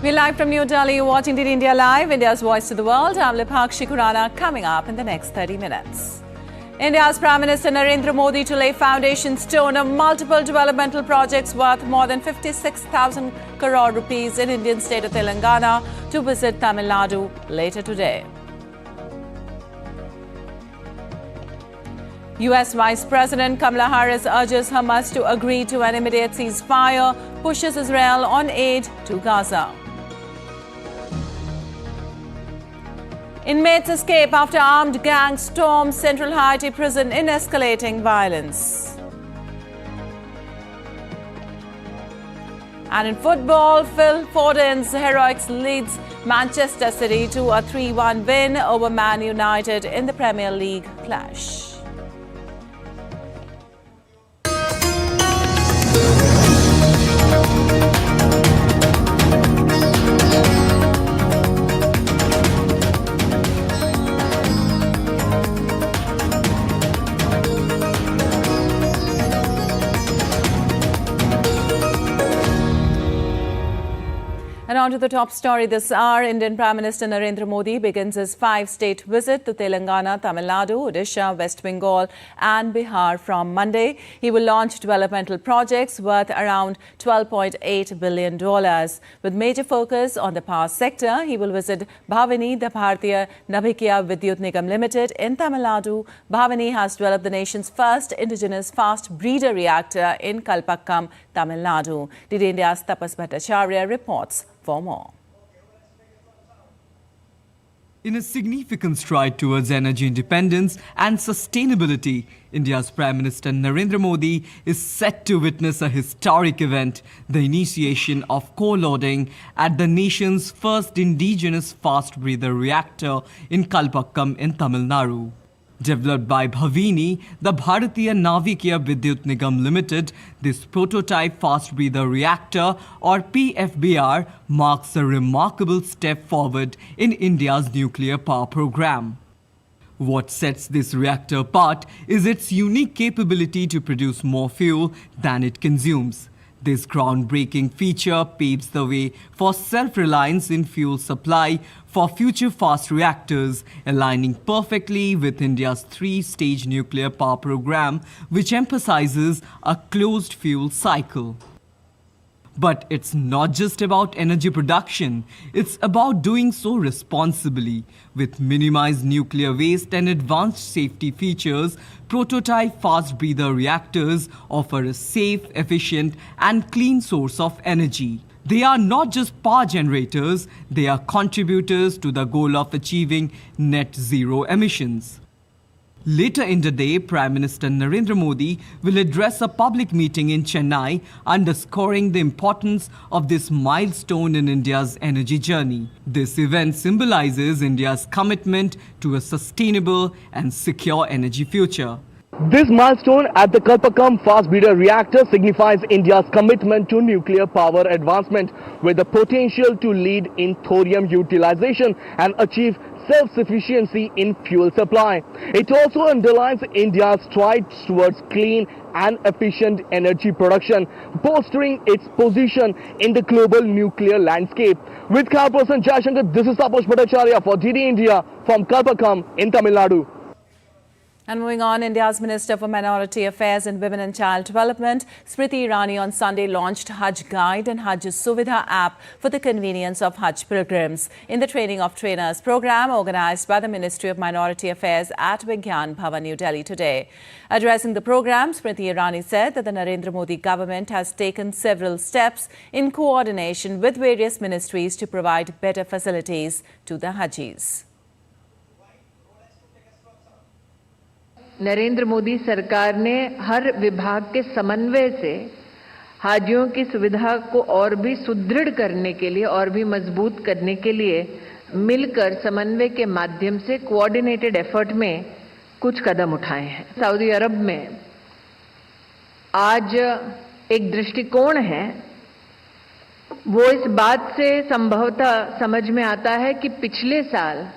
We're live from New Delhi. You're watching DD India Live, India's voice to the world. I'm Lipakshi Khurana. Coming up in the next 30 minutes. India's Prime Minister Narendra Modi to lay foundation stone of multiple developmental projects worth more than 56,000 crore rupees in Indian state of Telangana to visit Tamil Nadu later today. US Vice President Kamala Harris urges Hamas to agree to an immediate ceasefire, pushes Israel on aid to Gaza. Inmates escape after armed gang storms central Haiti prison in escalating violence. And in football, Phil Foden's heroics leads Manchester City to a 3-1 win over Man United in the Premier League clash. And on to the top story this hour. Indian Prime Minister Narendra Modi begins his 5-state visit to Telangana, Tamil Nadu, Odisha, West Bengal and Bihar from Monday. He will launch developmental projects worth around $12.8 billion. With major focus on the power sector, he will visit Bhavani, the Bharatiya Navikiya Vidyut Nigam Limited in Tamil Nadu. Bhavani has developed the nation's first indigenous fast breeder reactor in Kalpakkam, Tamil Nadu. DD India's Tapas Bhattacharya reports for more. In a significant stride towards energy independence and sustainability, India's Prime Minister Narendra Modi is set to witness a historic event, the initiation of coal loading at the nation's first indigenous fast breather reactor in Kalpakkam in Tamil Nadu. Developed by Bhavini, the Bharatiya Navikiya Vidyut Nigam Limited, this prototype fast breather reactor or PFBR marks a remarkable step forward in India's nuclear power program. What sets this reactor apart is its unique capability to produce more fuel than it consumes. This groundbreaking feature paves the way for self-reliance in fuel supply for future fast reactors, aligning perfectly with India's 3-stage nuclear power program, which emphasizes a closed fuel cycle. But it's not just about energy production, it's about doing so responsibly. With minimized nuclear waste and advanced safety features, prototype fast breather reactors offer a safe, efficient and clean source of energy. They are not just power generators, they are contributors to the goal of achieving net zero emissions. Later in the day, Prime Minister Narendra Modi will address a public meeting in Chennai, underscoring the importance of this milestone in India's energy journey. This event symbolizes India's commitment to a sustainable and secure energy future. This milestone at the Kalpakkam fast breeder reactor signifies India's commitment to nuclear power advancement with the potential to lead in thorium utilization and achieve self-sufficiency in fuel supply. It also underlines India's strides towards clean and efficient energy production, bolstering its position in the global nuclear landscape. With camera person Jayashankar, this is Tapas Bhattacharya for DD India from Kalpakkam in Tamil Nadu. And moving on, India's Minister for Minority Affairs and Women and Child Development, Smriti Irani, on Sunday launched Hajj Guide and Hajj Suvidha app for the convenience of Hajj pilgrims in the Training of Trainers program organized by the Ministry of Minority Affairs at Vigyan Bhavan, New Delhi today. Addressing the program, Smriti Irani said that the Narendra Modi government has taken several steps in coordination with various ministries to provide better facilities to the Hajis. Narendra Modi सरकार ने हर विभाग के समन्वय से हाजियों की सुविधा को और भी सुदृढ़ करने के लिए और भी मजबूत करने के लिए मिलकर समन्वय के माध्यम से कोऑर्डिनेटेड एफर्ट में कुछ कदम उठाए हैं। सऊदी अरब में आज एक दृष्टिकोण है, वो इस बात से संभवतः समझ में आता है कि पिछले साल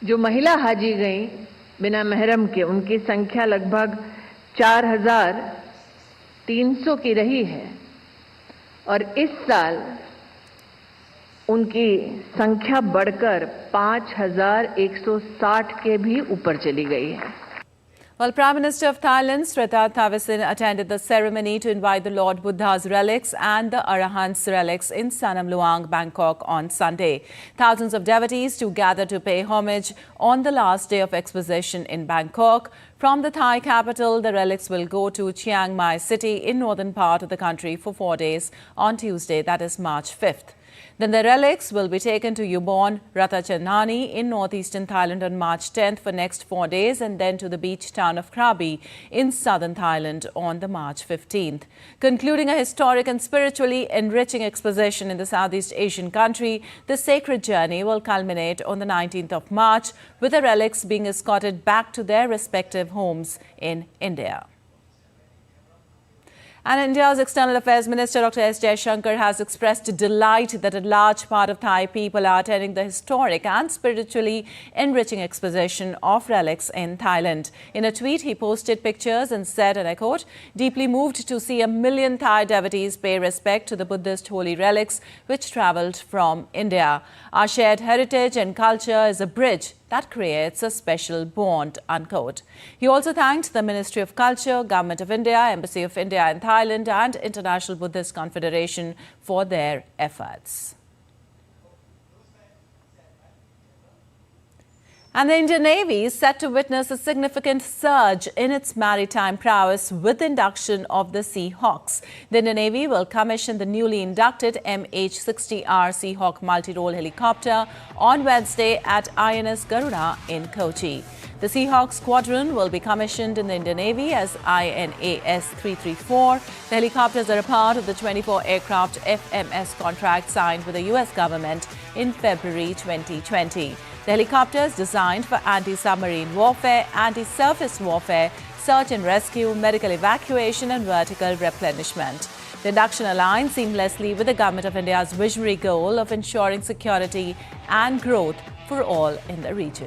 जो महिला हाजी गई बिना महरम के, उनकी संख्या लगभग 4,300 की रही है और इस साल उनकी संख्या बढ़कर 5,160 के भी ऊपर चली गई है. Well, Prime Minister of Thailand, Srettha Thavisin, attended the ceremony to invite the Lord Buddha's relics and the Arahant's relics in Sanam Luang, Bangkok on Sunday. Thousands of devotees to gather to pay homage on the last day of exposition in Bangkok. From the Thai capital, the relics will go to Chiang Mai city in northern part of the country for 4 days on Tuesday, that is March 5th. Then the relics will be taken to Yubon, Ratchakitnani in northeastern Thailand on March 10th for next 4 days, and then to the beach town of Krabi in southern Thailand on the March 15th. Concluding a historic and spiritually enriching exposition in the Southeast Asian country, the sacred journey will culminate on the 19th of March, with the relics being escorted back to their respective homes in India. And India's External Affairs Minister Dr. S. Jaishankar has expressed delight that a large part of Thai people are attending the historic and spiritually enriching exposition of relics in Thailand. In a tweet, he posted pictures and said, and I quote, "Deeply moved to see 1 million Thai devotees pay respect to the Buddhist holy relics which travelled from India. Our shared heritage and culture is a bridge that creates a special bond," unquote. He also thanked the Ministry of Culture, Government of India, Embassy of India in Thailand and International Buddhist Confederation for their efforts. And the Indian Navy is set to witness a significant surge in its maritime prowess with the induction of the Seahawks. The Indian Navy will commission the newly inducted MH-60R Seahawk multi-role helicopter on Wednesday at INS Garuda in Kochi. The Seahawk squadron will be commissioned in the Indian Navy as INAS 334. The helicopters are a part of the 24-aircraft FMS contract signed with the US government in February 2020. The helicopter is designed for anti-submarine warfare, anti-surface warfare, search and rescue, medical evacuation and vertical replenishment. The induction aligns seamlessly with the Government of India's visionary goal of ensuring security and growth for all in the region.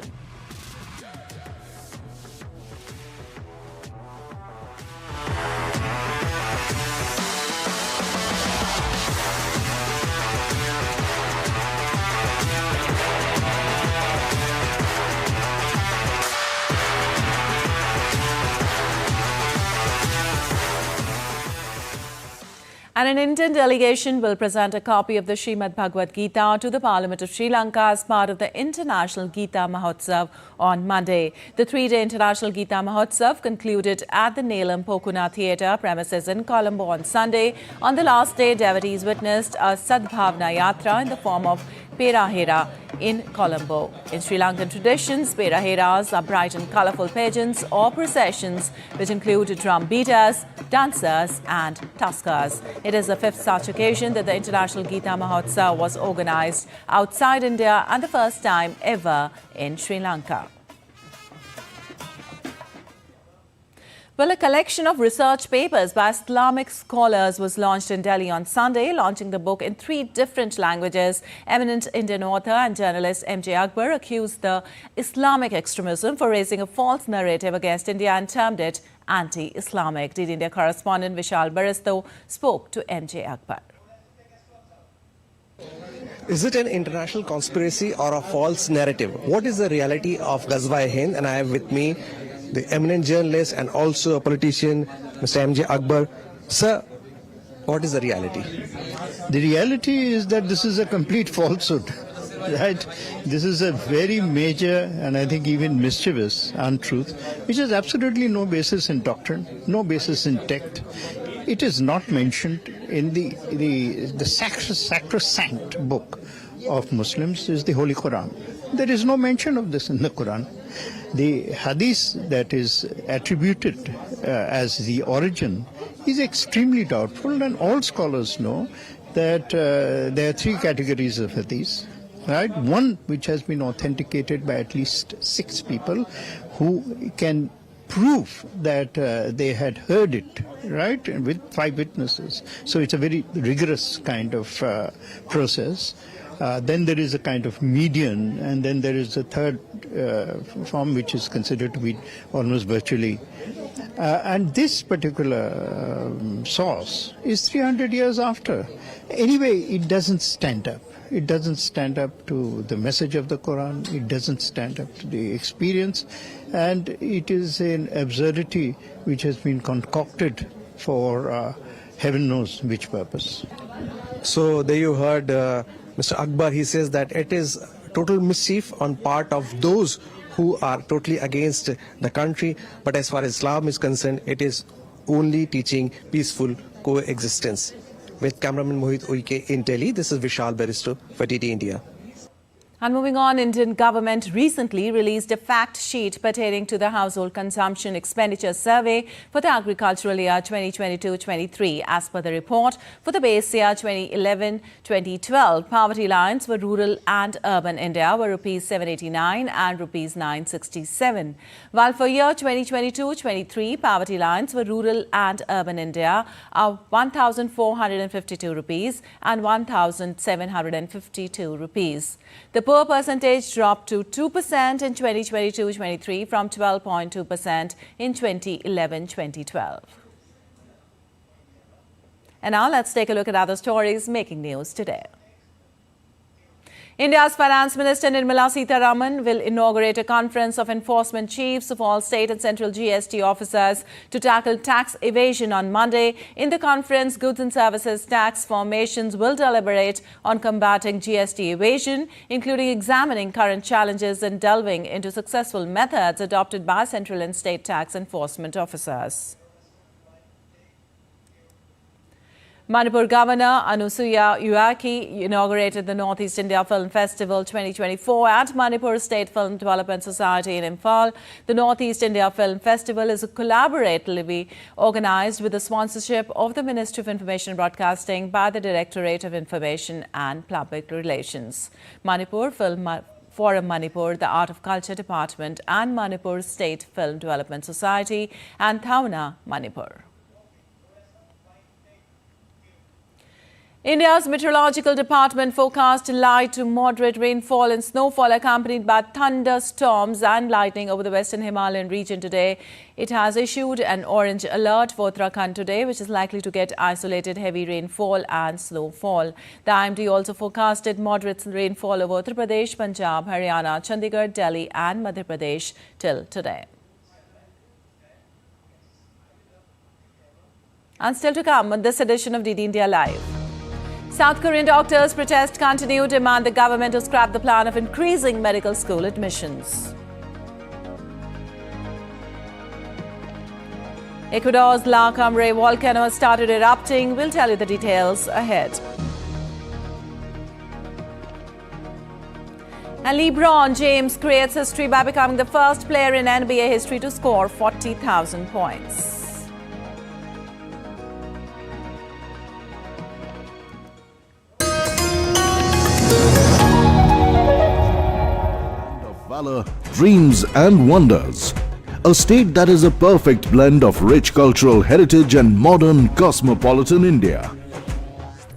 And an Indian delegation will present a copy of the Srimad Bhagavad Gita to the Parliament of Sri Lanka as part of the International Gita Mahotsav on Monday. The 3-day International Gita Mahotsav concluded at the Neelam Pokuna Theatre premises in Colombo on Sunday. On the last day, devotees witnessed a Sadbhavna Yatra in the form of Perahera in Colombo. In Sri Lankan traditions, Peraheras are bright and colourful pageants or processions which include drum beaters, dancers and tuskers. It is the 5th such occasion that the International Gita Mahotsav was organised outside India and the first time ever in Sri Lanka. Well, a collection of research papers by Islamic scholars was launched in Delhi on Sunday. Launching the book in 3 different languages, eminent Indian author and journalist M.J. Akbar accused the Islamic extremism for raising a false narrative against India and termed it anti-Islamic. DD India correspondent Vishal Baristo spoke to M.J. Akbar. Is it an international conspiracy or a false narrative? What is the reality of Ghazwa-e-Hind? And I have with me the eminent journalist and also a politician, Mr. M.J. Akbar. Sir, what is the reality? The reality is that this is a complete falsehood, right? This is a very major and I think even mischievous untruth, which has absolutely no basis in doctrine, no basis in text. It is not mentioned in the sacrosanct book of Muslims is the Holy Quran. There is no mention of this in the Quran. The hadith that is attributed as the origin is extremely doubtful, and all scholars know that there are 3 categories of hadith. Right? One which has been authenticated by at least 6 people who can prove that they had heard it, right, with 5 witnesses. So it's a very rigorous kind of process. Then there is a kind of median, and then there is a third form which is considered to be almost virtually. And this particular source is 300 years after. Anyway, it doesn't stand up. It doesn't stand up to the message of the Quran. It doesn't stand up to the experience. And it is an absurdity which has been concocted for heaven knows which purpose. So there you heard Mr. Akbar. He says that it is total mischief on part of those who are totally against the country. But as far as Islam is concerned, it is only teaching peaceful coexistence. With cameraman Mohit Uike in Delhi, this is Vishal Baristo for TT India. And moving on, Indian government recently released a fact sheet pertaining to the household consumption expenditure survey for the agricultural year 2022-23. As per the report, for the base year 2011-2012, poverty lines for rural and urban India were rupees 789 and rupees 967. While for year 2022-23, poverty lines for rural and urban India are 1,452 rupees and 1,752 rupees. The poor percentage dropped to 2% in 2022-23 from 12.2% in 2011-2012. And now let's take a look at other stories making news today. India's Finance Minister Nirmala Sitharaman will inaugurate a conference of enforcement chiefs of all state and central GST officers to tackle tax evasion on Monday. In the conference, goods and services tax formations will deliberate on combating GST evasion, including examining current challenges and delving into successful methods adopted by central and state tax enforcement officers. Manipur Governor Anusuya Ueki inaugurated the Northeast India Film Festival 2024 at Manipur State Film Development Society in Imphal. The Northeast India Film Festival is collaboratively organized with the sponsorship of the Ministry of Information and Broadcasting by the Directorate of Information and Public Relations. Manipur Film Forum Manipur, the Art of Culture Department, and Manipur State Film Development Society and Thauna Manipur. India's Meteorological Department forecast light to moderate rainfall and snowfall accompanied by thunderstorms and lightning over the western Himalayan region today. It has issued an orange alert for Uttarakhand today, which is likely to get isolated heavy rainfall and snowfall. The IMD also forecasted moderate rainfall over Uttar Pradesh, Punjab, Haryana, Chandigarh, Delhi and Madhya Pradesh till today. And still to come on this edition of DD India Live. South Korean doctors' protest continue, demand the government to scrap the plan of increasing medical school admissions. Ecuador's La Cumbre volcano has started erupting. We'll tell you the details ahead. And LeBron James creates history by becoming the first player in NBA history to score 40,000 points. Valor, dreams and wonders. A state that is a perfect blend of rich cultural heritage and modern cosmopolitan India.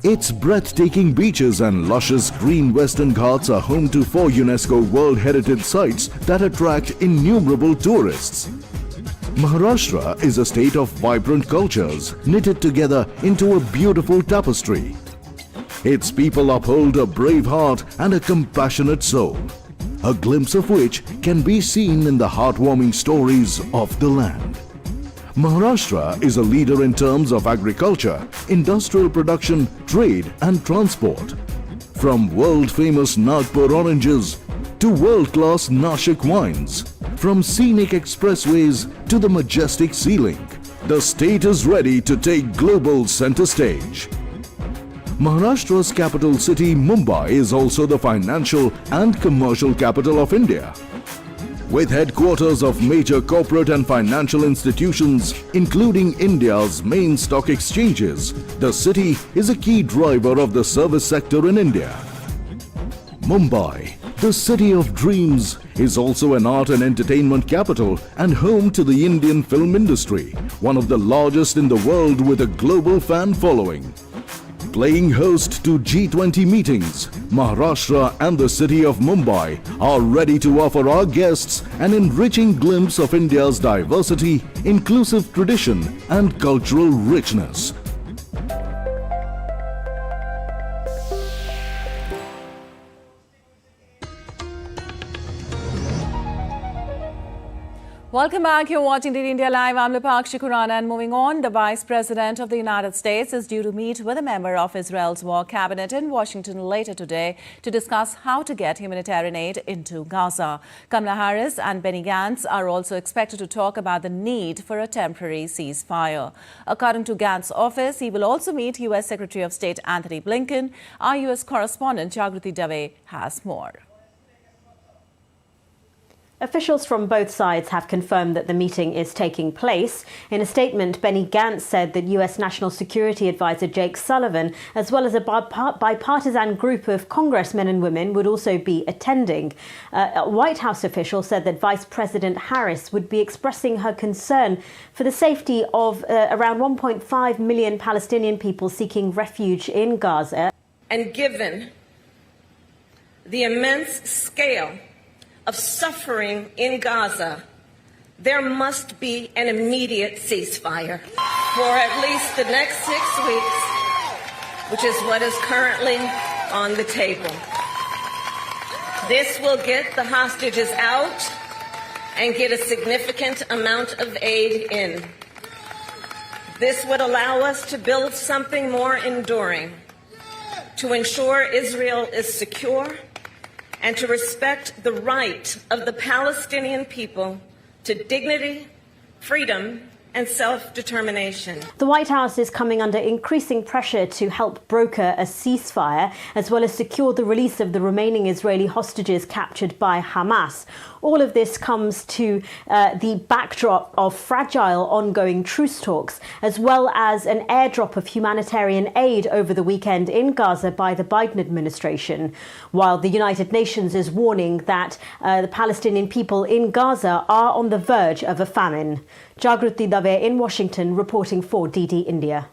Its breathtaking beaches and luscious green Western Ghats are home to 4 UNESCO World Heritage Sites that attract innumerable tourists. Maharashtra is a state of vibrant cultures knitted together into a beautiful tapestry. Its people uphold a brave heart and a compassionate soul, a glimpse of which can be seen in the heartwarming stories of the land. Maharashtra is a leader in terms of agriculture, industrial production, trade and transport. From world-famous Nagpur oranges to world-class Nashik wines, from scenic expressways to the majestic sea link, the state is ready to take global center stage. Maharashtra's capital city Mumbai is also the financial and commercial capital of India. With headquarters of major corporate and financial institutions, including India's main stock exchanges, the city is a key driver of the service sector in India. Mumbai, the city of dreams, is also an art and entertainment capital and home to the Indian film industry, one of the largest in the world with a global fan following. playing host to G20 meetings, Maharashtra and the city of Mumbai are ready to offer our guests an enriching glimpse of India's diversity, inclusive tradition and cultural richness. Welcome back. You're watching DD India Live. I'm Lipakshi Khurana, and moving on, the Vice President of the United States is due to meet with a member of Israel's war cabinet in Washington later today to discuss how to get humanitarian aid into Gaza. Kamala Harris and Benny Gantz are also expected to talk about the need for a temporary ceasefire. According to Gantz's office, he will also meet U.S. Secretary of State Anthony Blinken. Our U.S. correspondent Jagruti Dave has more. Officials from both sides have confirmed that the meeting is taking place. In a statement, Benny Gantz said that U.S. National Security Advisor Jake Sullivan, as well as a bipartisan group of congressmen and women, would also be attending. A White House official said that Vice President Harris would be expressing her concern for the safety of around 1.5 million Palestinian people seeking refuge in Gaza. And given the immense scale of suffering in Gaza, there must be an immediate ceasefire for at least the next 6 weeks, which is what is currently on the table. This will get the hostages out and get a significant amount of aid in. This would allow us to build something more enduring, to ensure Israel is secure, and to respect the right of the Palestinian people to dignity, freedom, and self-determination. The White House is coming under increasing pressure to help broker a ceasefire, as well as secure the release of the remaining Israeli hostages captured by Hamas. All of this comes to the backdrop of fragile ongoing truce talks, as well as an airdrop of humanitarian aid over the weekend in Gaza by the Biden administration, while the United Nations is warning that the Palestinian people in Gaza are on the verge of a famine. Jagruti Dave in Washington reporting for DD India.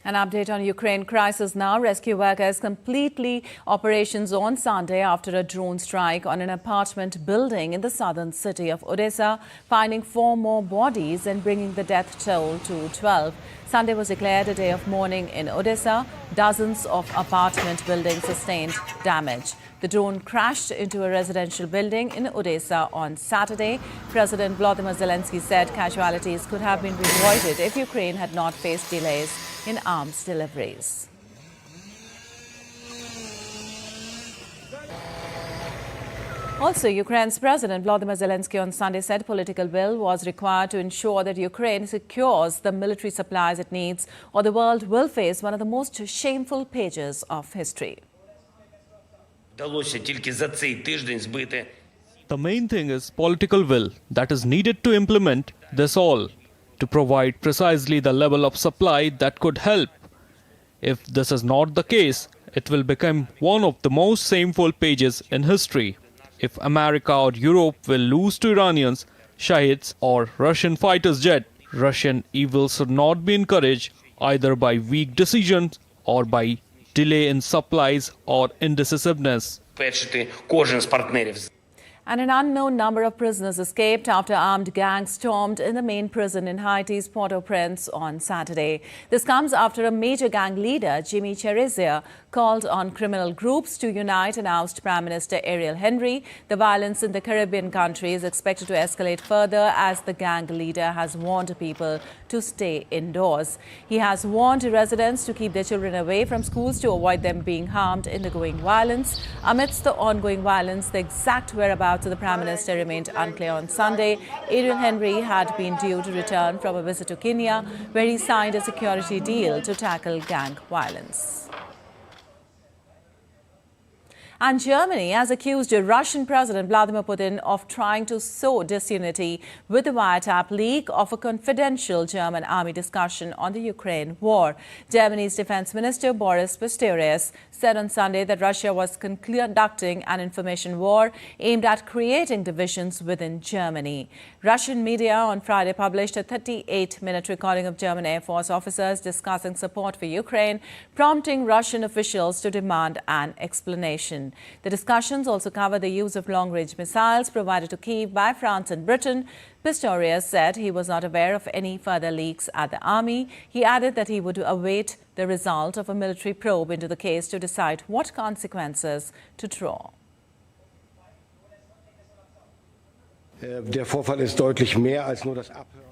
An update on Ukraine crisis now. Rescue workers completely operations on Sunday after a drone strike on an apartment building in the southern city of Odessa, finding 4 more bodies and bringing the death toll to 12. Sunday was declared a day of mourning in Odessa. Dozens of apartment buildings sustained damage. The drone crashed into a residential building in Odessa on Saturday. President Volodymyr Zelensky said casualties could have been avoided if Ukraine had not faced delays in arms deliveries. Also, Ukraine's President Volodymyr Zelensky on Sunday said political will was required to ensure that Ukraine secures the military supplies it needs, or the world will face one of the most shameful pages of history. The main thing is political will that is needed to implement this all, to provide precisely the level of supply that could help. If this is not the case, it will become one of the most shameful pages in history. If America or Europe will lose to Iranians, Shahids or Russian fighters jet, Russian evil should not be encouraged either by weak decisions or by delay in supplies or indecisiveness. And an unknown number of prisoners escaped after armed gangs stormed in the main prison in Haiti's Port-au-Prince on Saturday. This comes after a major gang leader, Jimmy Cherizia, called on criminal groups to unite and oust Prime Minister Ariel Henry. The violence in the Caribbean country is expected to escalate further as the gang leader has warned people to stay indoors. He has warned residents to keep their children away from schools to avoid them being harmed in the growing violence. Amidst the ongoing violence, the exact whereabouts of the Prime Minister remained unclear on Sunday. Ariel Henry had been due to return from a visit to Kenya, where he signed a security deal to tackle gang violence. And Germany has accused Russian President Vladimir Putin of trying to sow disunity with the wiretap leak of a confidential German army discussion on the Ukraine war. Germany's Defense Minister Boris Pistorius said on Sunday that Russia was conducting an information war aimed at creating divisions within Germany. Russian media on Friday published a 38-minute recording of German Air Force officers discussing support for Ukraine, prompting Russian officials to demand an explanation. The discussions also cover the use of long-range missiles provided to Kyiv by France and Britain. Pistorius said he was not aware of any further leaks at the army. He added that he would await the result of a military probe into the case to decide what consequences to draw.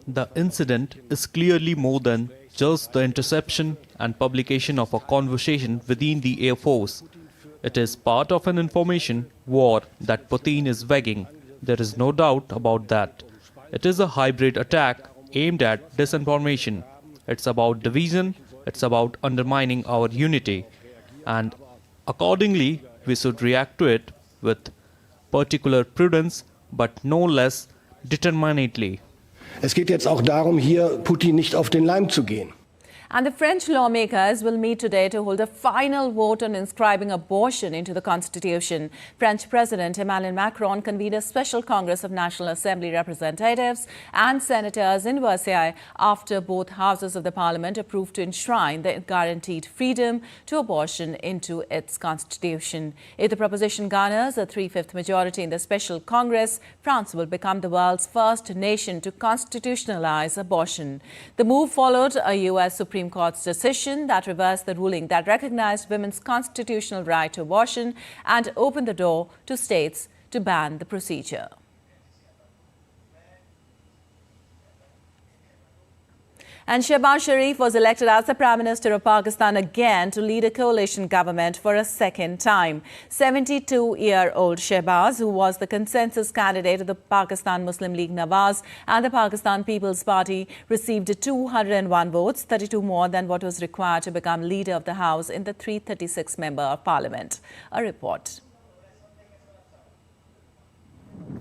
The incident is clearly more than just the interception and publication of a conversation within the Air Force. It is part of an information war that Putin is waging. There is no doubt about that. It is a hybrid attack aimed at disinformation. It's about division, it's about undermining our unity. And accordingly, we should react to it with particular prudence, but no less determinedly. Es geht jetzt auch darum, hier Putin nicht auf den Leim zu gehen. And the French lawmakers will meet today to hold a final vote on inscribing abortion into the Constitution. French President Emmanuel Macron convened a special Congress of National Assembly representatives and senators in Versailles after both houses of the parliament approved to enshrine the guaranteed freedom to abortion into its constitution. If the proposition garners a 3/5 majority in the special Congress, France will become the world's first nation to constitutionalize abortion. The move followed a U.S. Supreme Court's decision that reversed the ruling that recognized women's constitutional right to abortion and opened the door to states to ban the procedure. And Shehbaz Sharif was elected as the Prime Minister of Pakistan again to lead a coalition government for a second time. 72-year-old Shehbaz, who was the consensus candidate of the Pakistan Muslim League Nawaz and the Pakistan People's Party, received 201 votes, 32 more than what was required to become leader of the House in the 336-member of Parliament. A report.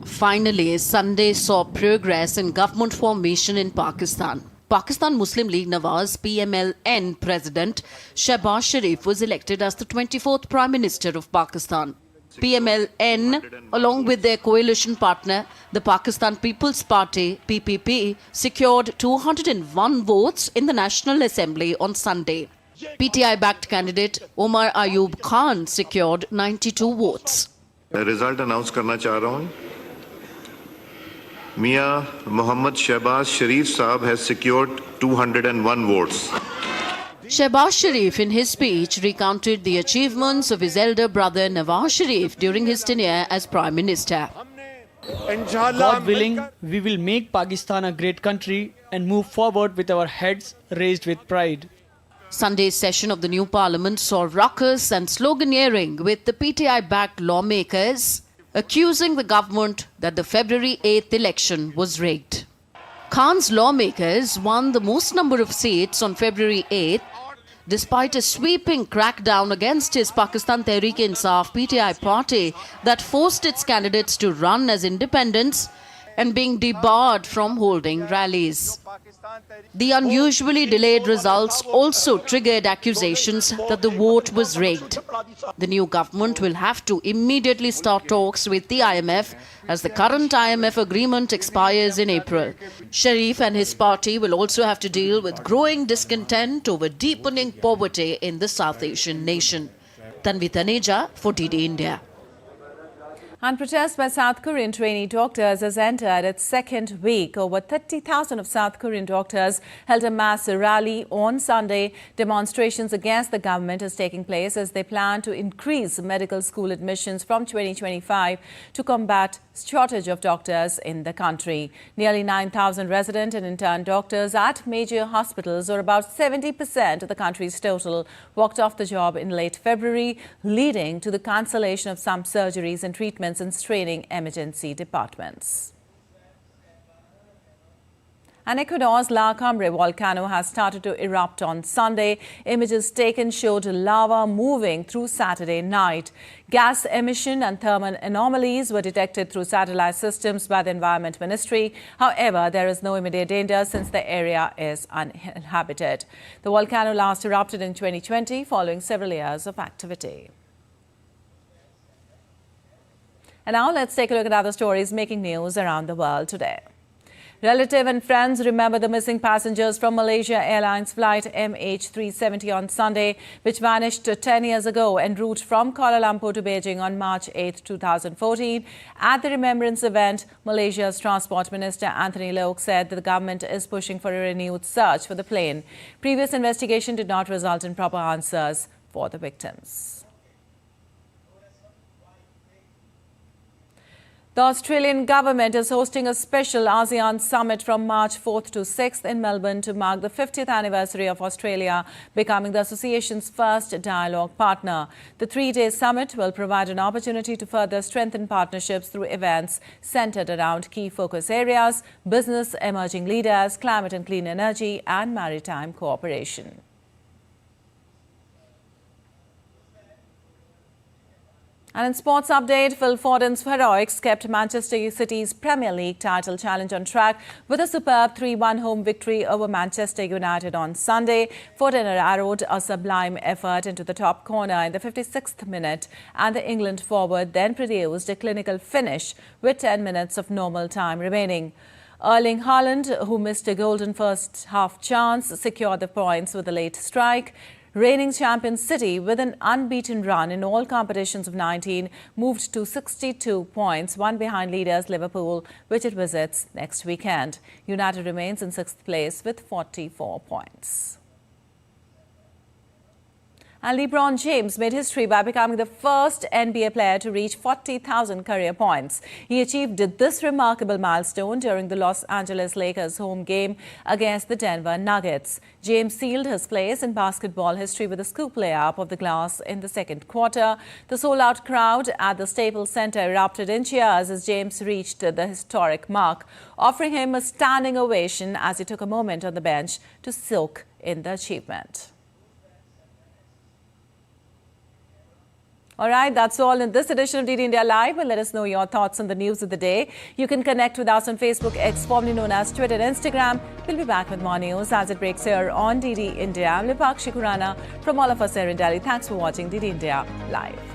Finally, Sunday saw progress in government formation in Pakistan. Pakistan Muslim League Nawaz PMLN President Shehbaz Sharif was elected as the 24th Prime Minister of Pakistan. PMLN, along with their coalition partner, the Pakistan People's Party PPP, secured 201 votes in the National Assembly on Sunday. PTI-backed candidate Omar Ayub Khan secured 92 votes. Result announce करना चाह रहा हूं. Mia Mohammad Shehbaz Sharif Saab has secured 201 votes. Shehbaz Sharif, in his speech, recounted the achievements of his elder brother Nawaz Sharif during his tenure as Prime Minister. God willing, we will make Pakistan a great country and move forward with our heads raised with pride. Sunday's session of the new parliament saw ruckus and sloganeering with the PTI-backed lawmakers accusing the government that the February 8th election was rigged. Khan's lawmakers won the most number of seats on February 8th, despite a sweeping crackdown against his Pakistan Tehreek-e-Insaf PTI party that forced its candidates to run as independents and being debarred from holding rallies. The unusually delayed results also triggered accusations that the vote was rigged. The new government will have to immediately start talks with the IMF as the current IMF agreement expires in April. Sharif and his party will also have to deal with growing discontent over deepening poverty in the South Asian nation. Tanvi Taneja for DD India. And protest by South Korean trainee doctors has entered its second week. Over 30,000 of South Korean doctors held a mass rally on Sunday. Demonstrations against the government is taking place as they plan to increase medical school admissions from 2025 to combat shortage of doctors in the country. Nearly 9,000 resident and intern doctors at major hospitals, or about 70% of the country's total, walked off the job in late February, leading to the cancellation of some surgeries and treatments in straining emergency departments. And Ecuador's La Cumbre volcano has started to erupt on Sunday. Images taken showed lava moving through Saturday night. Gas emission and thermal anomalies were detected through satellite systems by the Environment Ministry. However, there is no immediate danger since the area is uninhabited. The volcano last erupted in 2020 following several years of activity. And now let's take a look at other stories making news around the world today. Relatives and friends remember the missing passengers from Malaysia Airlines flight MH370 on Sunday, which vanished 10 years ago en route from Kuala Lumpur to Beijing on March 8, 2014. At the remembrance event, Malaysia's Transport Minister Anthony Loke said that the government is pushing for a renewed search for the plane. Previous investigation did not result in proper answers for the victims. The Australian government is hosting a special ASEAN summit from March 4th to 6th in Melbourne to mark the 50th anniversary of Australia becoming the association's first dialogue partner. The three-day summit will provide an opportunity to further strengthen partnerships through events centered around key focus areas: business, emerging leaders, climate and clean energy, and maritime cooperation. And in sports update, Phil Foden's heroics kept Manchester City's Premier League title challenge on track with a superb 3-1 home victory over Manchester United on Sunday. Foden arrowed a sublime effort into the top corner in the 56th minute, and the England forward then produced a clinical finish with 10 minutes of normal time remaining. Erling Haaland, who missed a golden first half chance, secured the points with a late strike. Reigning champion City, with an unbeaten run in all competitions of 19, moved to 62 points, one behind leaders Liverpool, which it visits next weekend. United remains in 6th place with 44 points. And LeBron James made history by becoming the first NBA player to reach 40,000 career points. He achieved this remarkable milestone during the Los Angeles Lakers home game against the Denver Nuggets. James sealed his place in basketball history with a scoop layup of the glass in the second quarter. The sold-out crowd at the Staples Center erupted in cheers as James reached the historic mark, offering him a standing ovation as he took a moment on the bench to soak in the achievement. All right, that's all in this edition of DD India Live. And let us know your thoughts on the news of the day. You can connect with us on Facebook, X, formerly known as Twitter and Instagram. We'll be back with more news as it breaks here on DD India. I'm Lipakshi Khurana from all of us here in Delhi. Thanks for watching DD India Live.